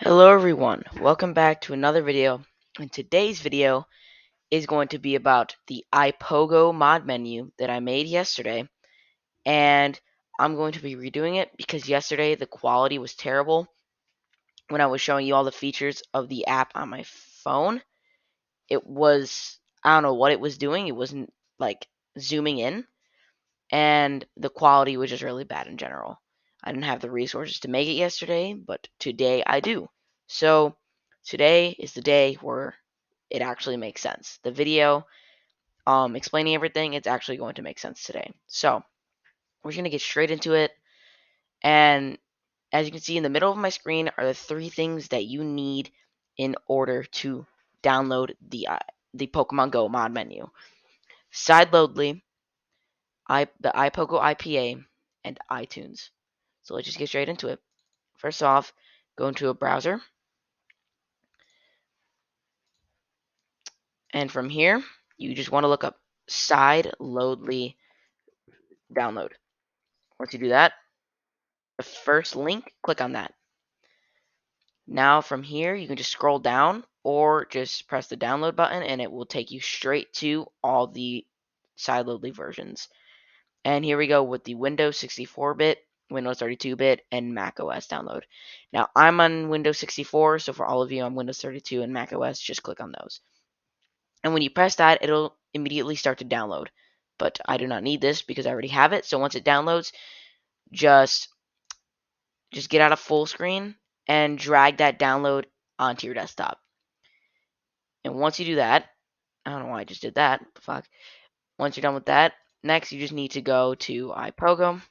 Hello everyone, welcome back to another video, and today's video is going to be about the iPogo mod menu that I made yesterday, and I'm going to be redoing it because yesterday the quality was terrible when I was showing you all the features of the app on my phone. I don't know what it was doing, it wasn't like zooming in, and the quality was just really bad in general. I didn't have the resources to make it yesterday, but today I do. So today is the day where it actually makes sense. The video explaining everything, it's actually going to make sense today. So we're going to get straight into it. And as you can see in the middle of my screen are the three things that you need in order to download the Pokemon Go mod menu. Sideloadly, the iPogo IPA, and iTunes. So let's just get straight into it. First off, go into a browser, and from here, you just want to look up Sideloadly download. Once you do that, the first link, click on that. Now from here, you can just scroll down or just press the download button and it will take you straight to all the Sideloadly versions. And here we go with the Windows 64-bit, Windows 32-bit, and Mac OS download. Now, I'm on Windows 64, so for all of you on Windows 32 and Mac OS, just click on those. And when you press that, it'll immediately start to download. But I do not need this because I already have it. So once it downloads, just get out of full screen and drag that download onto your desktop. And once you do that, I don't know why I just did that. What the fuck? Once you're done with that, next you just need to go to iPogo,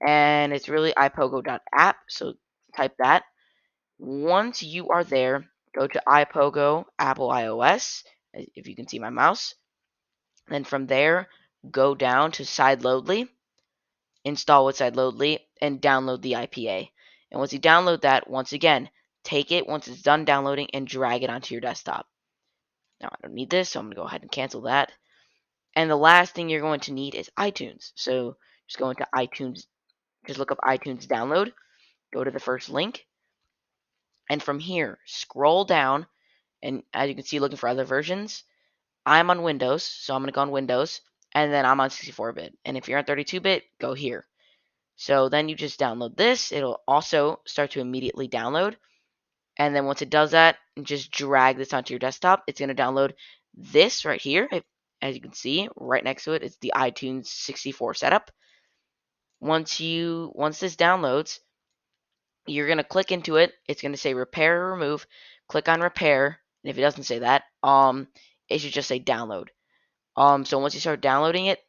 and it's really ipogo.app. So type that. Once you are there, go to iPogo Apple iOS, if you can see my mouse. Then from there, go down to Sideloadly, install with Sideloadly, and download the IPA. And once you download that, once again, take it once it's done downloading and drag it onto your desktop. Now I don't need this, so I'm going to go ahead and cancel that. And the last thing you're going to need is iTunes. So just go into iTunes, just look up iTunes download, go to the first link, and from here, scroll down, and as you can see, looking for other versions. I'm on Windows, so I'm going to go on Windows, and then I'm on 64-bit. And if you're on 32-bit, go here. So then you just download this. It'll also start to immediately download. And then once it does that, just drag this onto your desktop. It's going to download this right here. As you can see, right next to it is the iTunes 64 setup. Once this downloads, you're going to click into it. It's going to say repair or remove. Click on repair. And if it doesn't say that, it should just say download. So once you start downloading it,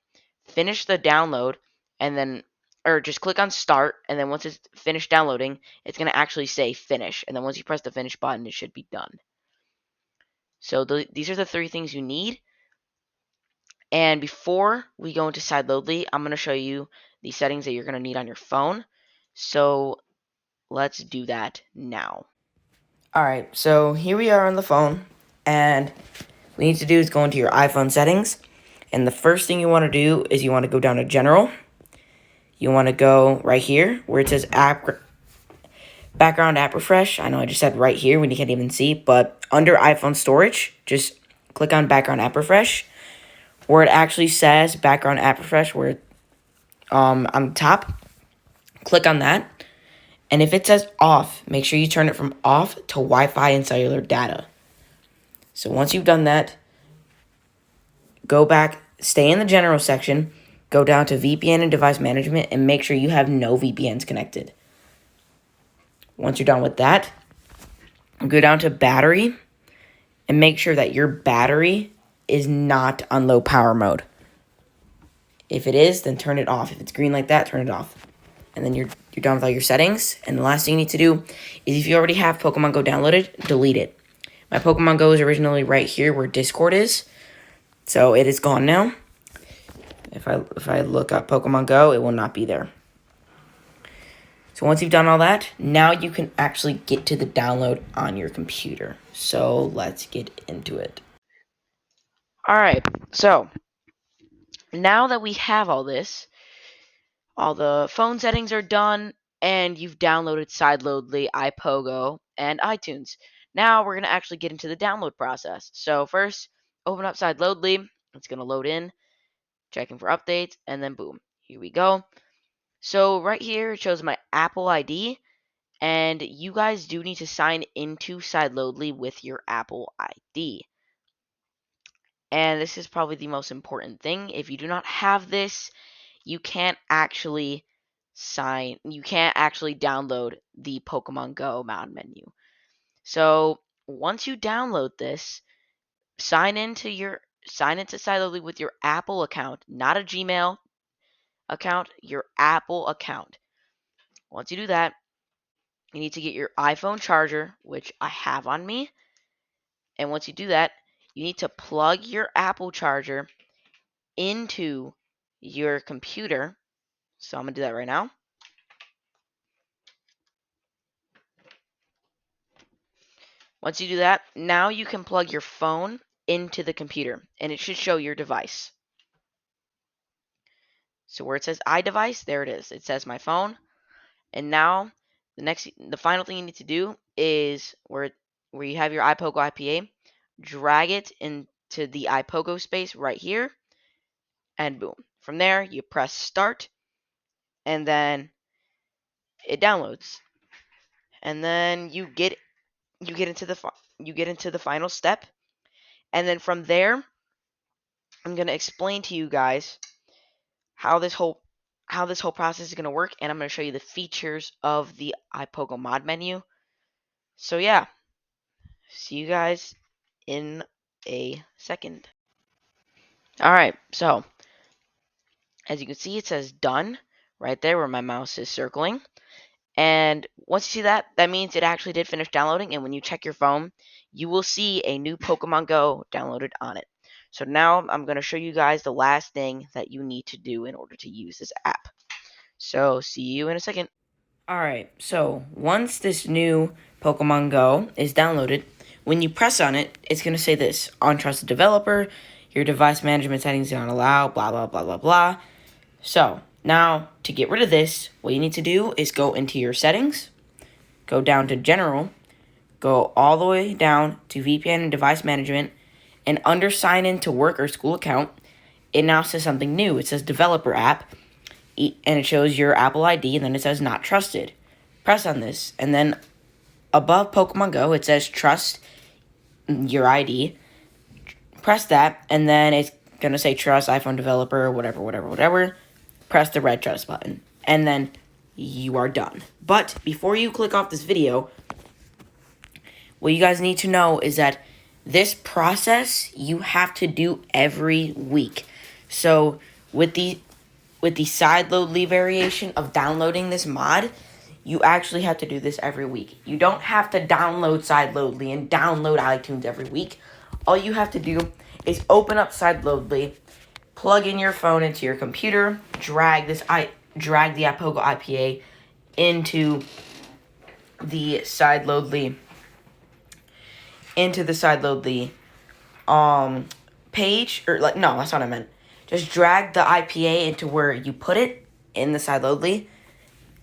finish the download, and then, or just click on start, and then once it's finished downloading, it's going to actually say finish. And then once you press the finish button, it should be done. So these are the three things you need. And before we go into Sideloadly, I'm going to show you the settings that you're going to need on your phone. So let's do that now. Alright, so here we are on the phone, and what you need to do is go into your iPhone settings, and the first thing you want to do is you want to go down to General. You want to go right here where it says background app refresh. I know I just said right here when you can't even see, but under iPhone storage, just click on background app refresh, where it actually says background app refresh, where on the top, click on that. And if it says off, make sure you turn it from off to Wi-Fi and cellular data. So once you've done that, go back, stay in the general section, go down to VPN and device management, and make sure you have no VPNs connected. Once you're done with that, go down to battery, and make sure that your battery is not on low power mode. If it is, then turn it off. If it's green like that, turn it off. And then you're done with all your settings. And the last thing you need to do is if you already have Pokemon Go downloaded, delete it. My Pokemon Go is originally right here where Discord is. So it is gone now. If I look up Pokemon Go, it will not be there. So once you've done all that, now you can actually get to the download on your computer. So let's get into it. Alright, so now that we have all this, all the phone settings are done, and you've downloaded Sideloadly, iPogo, and iTunes. Now we're going to actually get into the download process. So first, open up Sideloadly. It's going to load in, checking for updates, and then boom, here we go. So right here, it shows my Apple ID, and you guys do need to sign into Sideloadly with your Apple ID. And this is probably the most important thing. If you do not have this, you can't actually download the Pokemon Go mod menu. So once you download this, sign into Sideloadly with your Apple account, not a Gmail account, your Apple account. Once you do that, you need to get your iPhone charger, which I have on me. And once you do that, you need to plug your Apple charger into your computer. So I'm going to do that right now. Once you do that, now you can plug your phone into the computer, and it should show your device. So where it says iDevice, there it is. It says my phone. And now the final thing you need to do is where you have your iPogo IPA, drag it into the iPogo space right here, and boom. From there, you press start, and then it downloads. And then you get into the final step, and then from there, I'm going to explain to you guys how this whole process is going to work, and I'm going to show you the features of the iPogo mod menu. So yeah, see you guys in a second. Alright, so as you can see, it says done right there where my mouse is circling. And once you see that, that means it actually did finish downloading, and when you check your phone, you will see a new Pokemon Go downloaded on it. So now I'm going to show you guys the last thing that you need to do in order to use this app. So see you in a second. Alright, so once this new Pokemon Go is downloaded, when you press on it, it's going to say this: untrusted developer, your device management settings do not allow, blah, blah, blah, blah, blah. So, now, to get rid of this, what you need to do is go into your settings, go down to general, go all the way down to VPN and device management, and under sign in to work or school account, it now says something new. It says developer app, and it shows your Apple ID, and then it says not trusted. Press on this, and then above Pokemon Go, it says trust your ID. Press that, and then it's going to say trust iPhone developer, whatever, whatever, whatever. Press the red trust button, and then you are done. But before you click off this video, what you guys need to know is that this process you have to do every week. So with the Sideloadly variation of downloading this mod, you actually have to do this every week. You don't have to download Sideloadly and download iTunes every week. All you have to do is open up Sideloadly, plug in your phone into your computer, drag the iPogo IPA into the Sideloadly page, or like, no, that's not what I meant. Just drag the IPA into where you put it in the Sideloadly,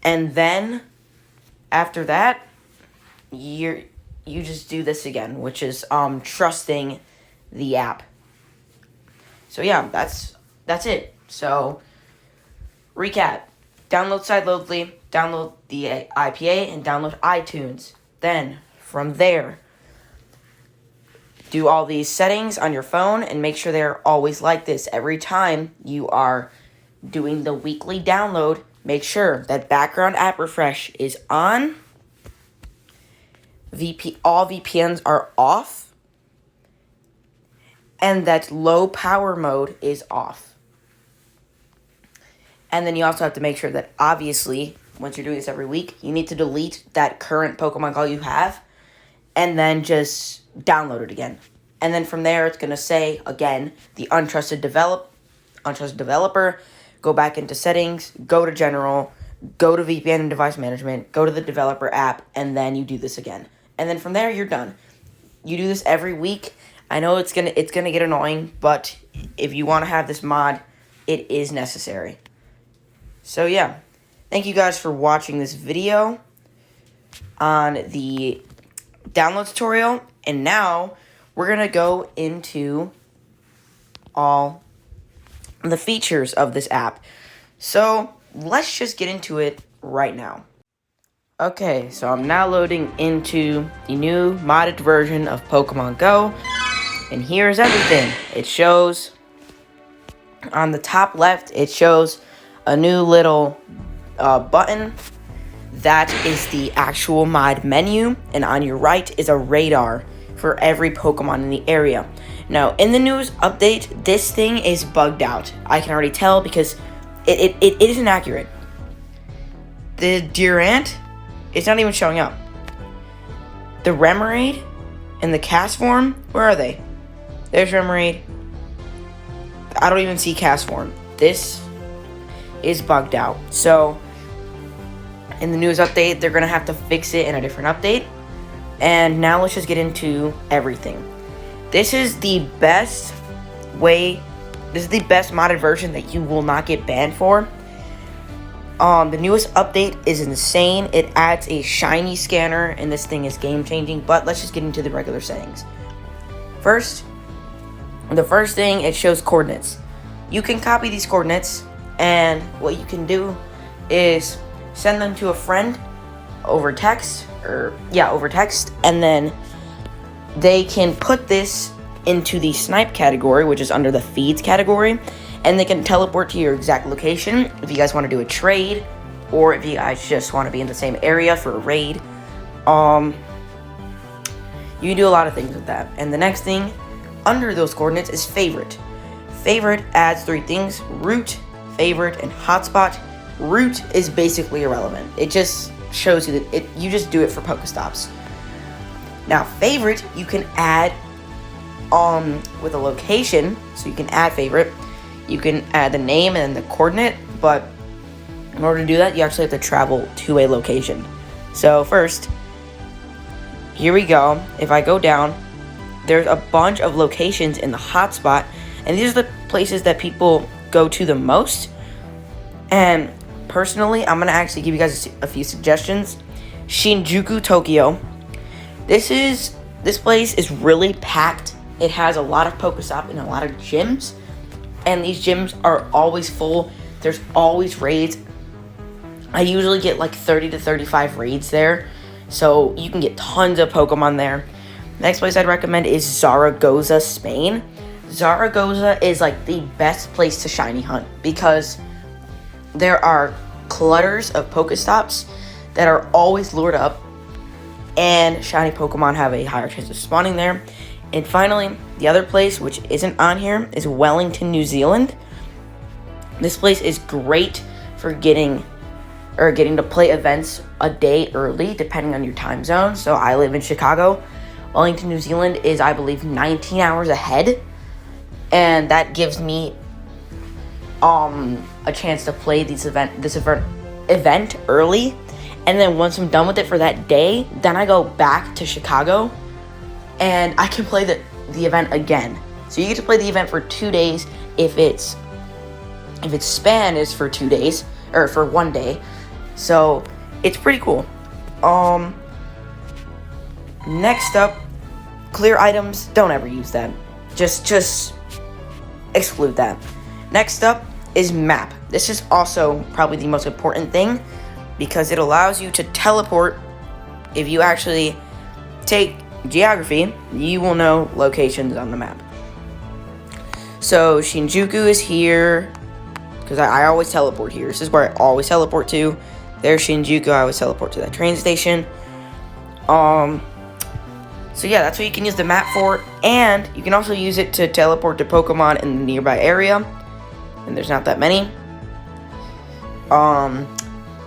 and then after that, you just do this again, which is trusting the app. So yeah, that's it. So recap: download Sideloadly, download the IPA, and download iTunes. Then from there, do all these settings on your phone and make sure they're always like this. Every time you are doing the weekly download, make sure that background app refresh is on. All VPNs are off. And that low power mode is off. And then you also have to make sure that, obviously, once you're doing this every week, you need to delete that current Pokemon Go you have, and then just download it again. And then from there, it's going to say, again, the untrusted developer, go back into settings, go to general, go to VPN and device management, go to the developer app, and then you do this again. And then from there, you're done. You do this every week. I know it's gonna get annoying, but if you want to have this mod, it is necessary. So yeah, thank you guys for watching this video on the download tutorial. And now we're going to go into all the features of this app. So let's just get into it right now. Okay, so I'm now loading into the new modded version of Pokemon Go. And here's everything. It shows on the top left, it shows a new little button. That is the actual mod menu. And on your right is a radar for every Pokemon in the area. Now, in the news update, this thing is bugged out. I can already tell because it isn't accurate. The Durant is not even showing up. The Remoraid and the cast form, where are they? There's Remoraid. I don't even see cast form. This is bugged out. So, in the news update, they're going to have to fix it in a different update. And now let's just get into everything. This is the best way, this is the best modded version that you will not get banned for. The newest update is insane. It adds a shiny scanner, and this thing is game-changing. But let's just get into the regular settings. First, the first thing, it shows coordinates. You can copy these coordinates, and what you can do is send them to a friend over text, and then they can put this into the snipe category, which is under the feeds category, and they can teleport to your exact location if you guys want to do a trade, or if you guys just want to be in the same area for a raid. You can do a lot of things with that. And the next thing under those coordinates is favorite. Favorite adds 3 things: route, favorite, and hotspot. Route is basically irrelevant. It just shows you that you just do it for Pokestops. Now, favorite you can add with a location, so you can add favorite. You can add the name and the coordinate, but in order to do that, you actually have to travel to a location. So first, here we go. If I go down, there's a bunch of locations in the hotspot, and these are the places that people go to the most. And personally, I'm going to actually give you guys a few suggestions. Shinjuku, Tokyo. This place is really packed. It has a lot of Pokestop and a lot of gyms. And these gyms are always full. There's always raids. I usually get like 30 to 35 raids there. So you can get tons of Pokemon there. Next place I'd recommend is Zaragoza, Spain. Zaragoza is like the best place to shiny hunt because there are clutters of Pokestops that are always lured up, and shiny Pokemon have a higher chance of spawning there. And finally, the other place, which isn't on here, is Wellington, New Zealand. This place is great for getting to play events a day early, depending on your time zone. So I live in Chicago. Wellington, New Zealand is, I believe, 19 hours ahead, and that gives me a chance to play this event early. And then once I'm done with it for that day, then I go back to Chicago and I can play the event again. So you get to play the event for 2 days if its span is for 2 days, or for 1 day. So it's pretty cool. Next up, clear items. Don't ever use that. Just exclude that. Next up is map. This is also probably the most important thing because it allows you to teleport. If you actually take geography, you will know locations on the map. So Shinjuku is here because I always teleport here. This is where I always teleport to. There's Shinjuku. I always teleport to that train station. So yeah, that's what you can use the map for, and you can also use it to teleport to Pokemon in the nearby area, and there's not that many.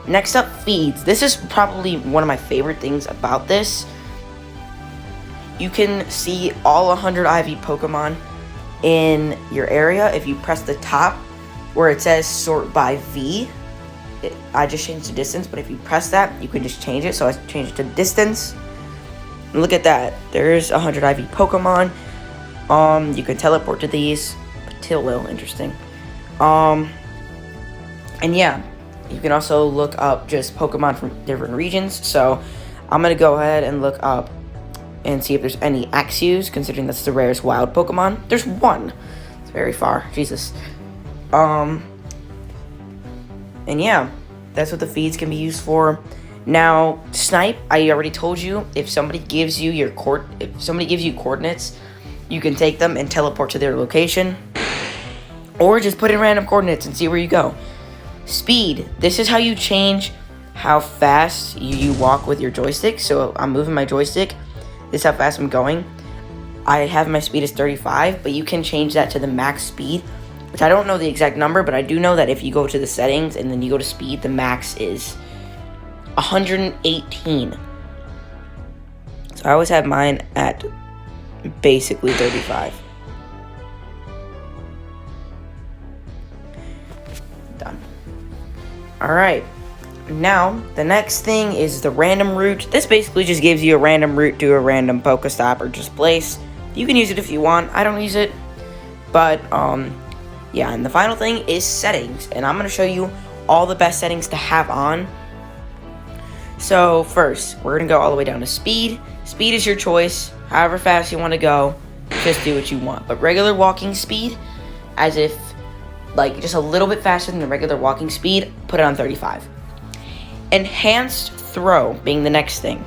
Next up, feeds. This is probably one of my favorite things about this. You can see all 100 IV Pokemon in your area if you press the top where it says sort by V. I just changed the distance, but if you press that, you can just change it. So I changed it to distance. And look at that. There's 100 IV Pokemon. You can teleport to these. Patillo, interesting. And yeah, You can also look up just Pokemon from different regions. So I'm going to go ahead and look up and see if there's any Axews, considering that's the rarest wild Pokemon. There's one. It's very far. Jesus. And yeah, that's what the feeds can be used for. Now, Snipe, I already told you, if somebody gives you coordinates, you can take them and teleport to their location. Or just put in random coordinates and see where you go. Speed. This is how you change how fast you walk with your joystick. So I'm moving my joystick. This is how fast I'm going. I have my speed as 35, but you can change that to the max speed, which I don't know the exact number, but I do know that if you go to the settings and then you go to speed, the max is 118. So I always have mine at basically 35. Done. Alright. Now, the next thing is the random route. This basically just gives you a random route to a random Pokestop or just place. You can use it if you want. I don't use it. But, yeah. And the final thing is settings. And I'm going to show you all the best settings to have on. So, first, we're going to go all the way down to speed. Speed is your choice. However fast you want to go, just do what you want. But regular walking speed, as if, like, just a little bit faster than the regular walking speed, put it on 35. Enhanced throw being the next thing.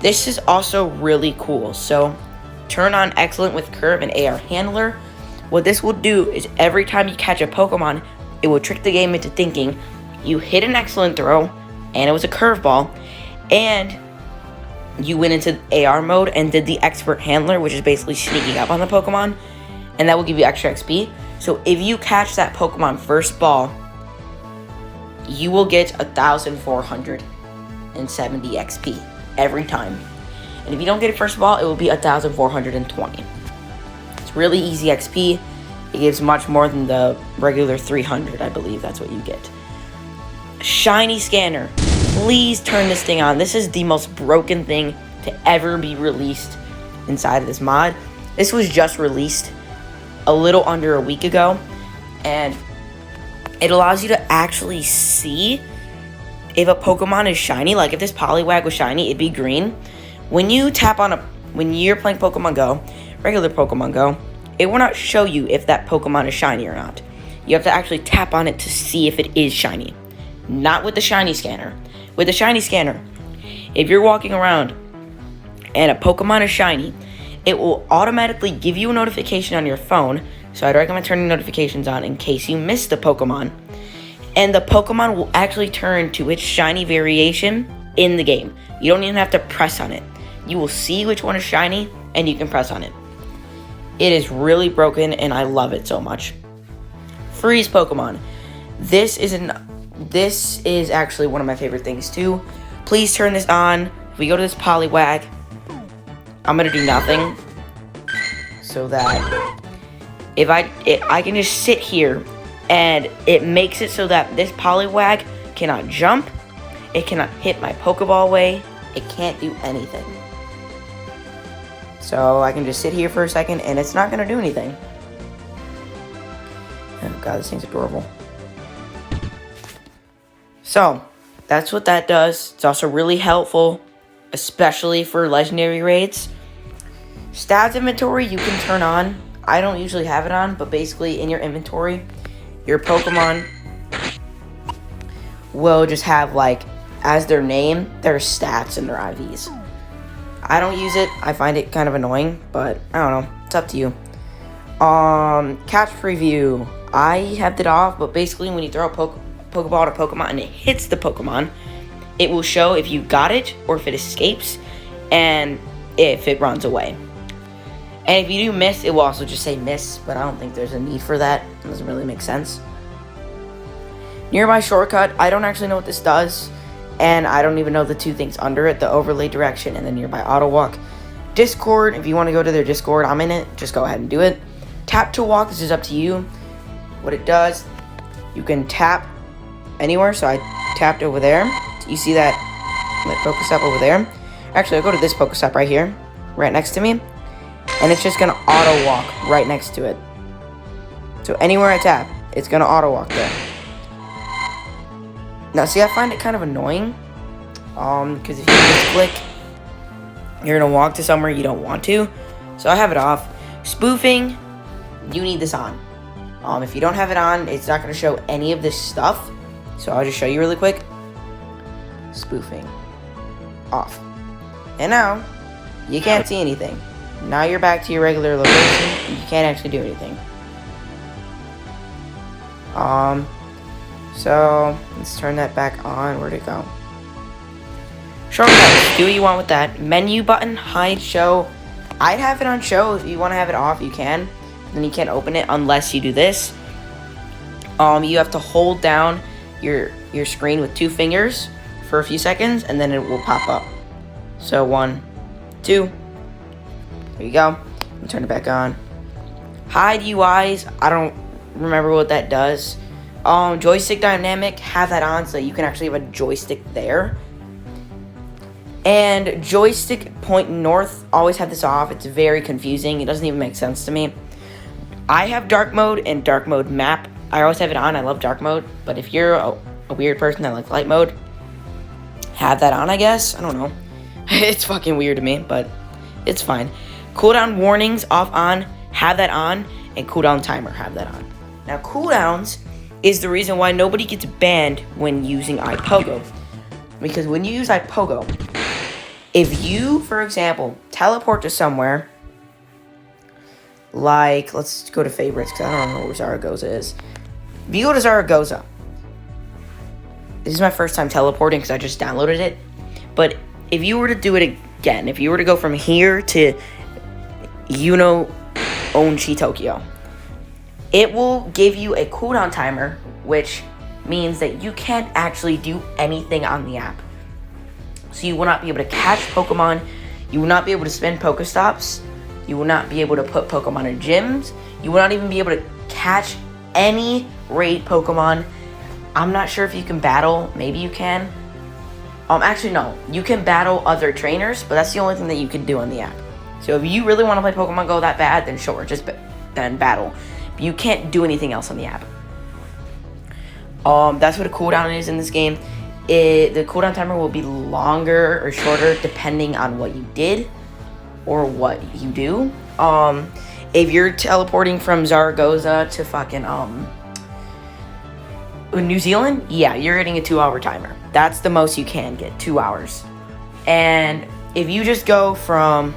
This is also really cool. So turn on excellent with curve and AR handler. What this will do is every time you catch a Pokemon, it will trick the game into thinking you hit an excellent throw and it was a curveball, and you went into AR mode and did the expert handler, which is basically sneaking up on the Pokemon, and that will give you extra XP. So if you catch that Pokemon first ball, you will get 1,470 XP every time. And if you don't get it first of all, it will be 1,420. It's really easy XP. It gives much more than the regular 300, I believe that's what you get. Shiny scanner. Please turn this thing on. This is the most broken thing to ever be released inside of this mod. This was just released a little under a week ago, and it allows you to actually see if a Pokemon is shiny. Like if this Poliwag was shiny, it'd be green. When you tap on when you're playing Pokemon Go, regular Pokemon Go, it will not show you if that Pokemon is shiny or not. You have to actually tap on it to see if it is shiny. Not with the shiny scanner. With the shiny scanner, if you're walking around and a Pokemon is shiny, it will automatically give you a notification on your phone. So I'd recommend turning notifications on in case you missed the Pokemon. And the Pokemon will actually turn to its shiny variation in the game. You don't even have to press on it. You will see which one is shiny and you can press on it. It is really broken and I love it so much. Freeze Pokemon. This is actually one of my favorite things too. Please turn this on. If we go to this Poliwag, I'm going to do nothing. So that if I can just sit here, and it makes it so that this Poliwag cannot jump, it cannot hit my Pokeball away, it can't do anything. So I can just sit here for a second, and it's not going to do anything. Oh god, this thing's adorable. So, that's what that does. It's also really helpful, especially for legendary raids. Stats inventory you can turn on. I don't usually have it on, but basically in your inventory, your Pokemon will just have, like, as their name, their stats and their IVs. I don't use it. I find it kind of annoying, but I don't know. It's up to you. Catch preview. I have it off, but basically when you throw a Pokeball at a Pokemon and it hits the Pokemon, it will show if you got it or if it escapes and if it runs away. And if you do miss, it will also just say miss, but I don't think there's a need for that. It doesn't really make sense. Nearby shortcut, I don't actually know what this does, and I don't even know the two things under it, the overlay direction and the nearby auto walk. Discord, if you want to go to their Discord, I'm in it, just go ahead and do it. Tap to walk, this is up to you. What it does, you can tap anywhere, so I tapped over there. You see that Pokestop over there? Actually, I'll go to this Pokestop right here, right next to me, and it's just going to auto walk right next to it. So anywhere I tap, it's going to auto walk there. Now, see, I find it kind of annoying. Because if you just click, you're gonna walk to somewhere you don't want to. So I have it off. Spoofing, you need this on. If you don't have it on, it's not gonna show any of this stuff. So I'll just show you really quick. Spoofing, off. And now, you can't see anything. Now you're back to your regular location, and you can't actually do anything. So let's turn that back on. Where'd it go? Shortcuts, do what you want with that. Menu button, hide, show. I'd have it on show. If you want to have it off, you can. Then you can't open it unless you do this. You have to hold down your screen with 2 fingers for a few seconds, and then it will pop up. So 1, 2. There you go. Turn it back on. Hide UIs. I don't remember what that does. Joystick dynamic, have that on so that you can actually have a joystick there. And joystick point north, always have this off. It's very confusing. It doesn't even make sense to me. I have dark mode and dark mode map. I always have it on. I love dark mode. But if you're a weird person that likes light mode, have that on, I guess. I don't know. It's fucking weird to me, but it's fine. Cooldown warnings off on, have that on. And cooldown timer, have that on. Now, cooldowns is the reason why nobody gets banned when using iPogo. Because when you use iPogo, if you, for example, teleport to somewhere, like, let's go to favorites, because I don't know where Zaragoza is. If you go to Zaragoza, this is my first time teleporting because I just downloaded it. But if you were to do it again, if you were to go from here to Onchi, Tokyo, it will give you a cooldown timer, which means that you can't actually do anything on the app. So you will not be able to catch Pokemon, you will not be able to spin Pokestops, you will not be able to put Pokemon in gyms, you will not even be able to catch any raid Pokemon. I'm not sure if you can battle, maybe you can. Actually no, you can battle other trainers, but that's the only thing that you can do on the app. So if you really want to play Pokemon Go that bad, then sure, then battle. But you can't do anything else on the app. That's what a cooldown is in this game. The cooldown timer will be longer or shorter depending on what you did or what you do. If you're teleporting from Zaragoza to fucking New Zealand, yeah, you're getting a 2-hour timer. That's the most you can get, 2 hours. And if you just go from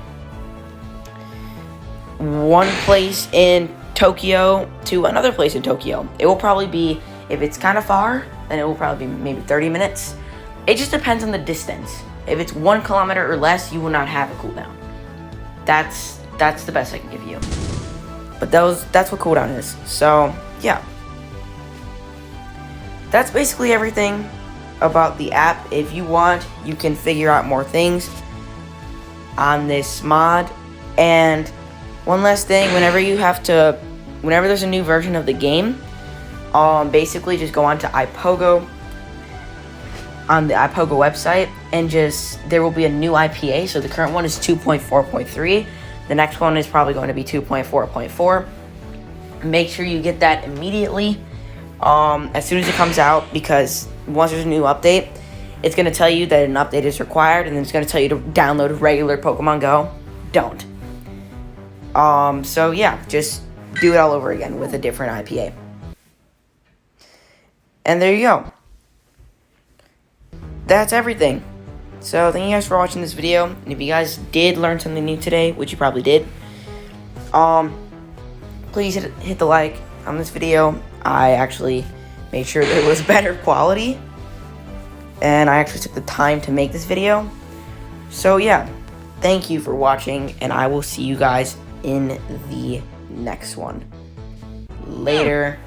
one place in Tokyo to another place in Tokyo, it will probably be, if it's kind of far, then it will probably be maybe 30 minutes. It just depends on the distance. If it's 1 kilometer or less, you will not have a cooldown. That's the best I can give you. But that's what cooldown is. So, yeah. That's basically everything about the app. If you want, you can figure out more things on this mod. And one last thing, whenever there's a new version of the game, basically just go on to iPogo, on the iPogo website, and there will be a new IPA. So the current one is 2.4.3. The next one is probably going to be 2.4.4. Make sure you get that immediately, as soon as it comes out, because once there's a new update, it's going to tell you that an update is required, and then it's going to tell you to download regular Pokemon Go. Don't. So yeah, just do it all over again with a different IPA. And there you go. That's everything. So thank you guys for watching this video. And if you guys did learn something new today, which you probably did, please hit the like on this video. I actually made sure that it was better quality, and I actually took the time to make this video. So yeah, thank you for watching, and I will see you guys in the next one. Later.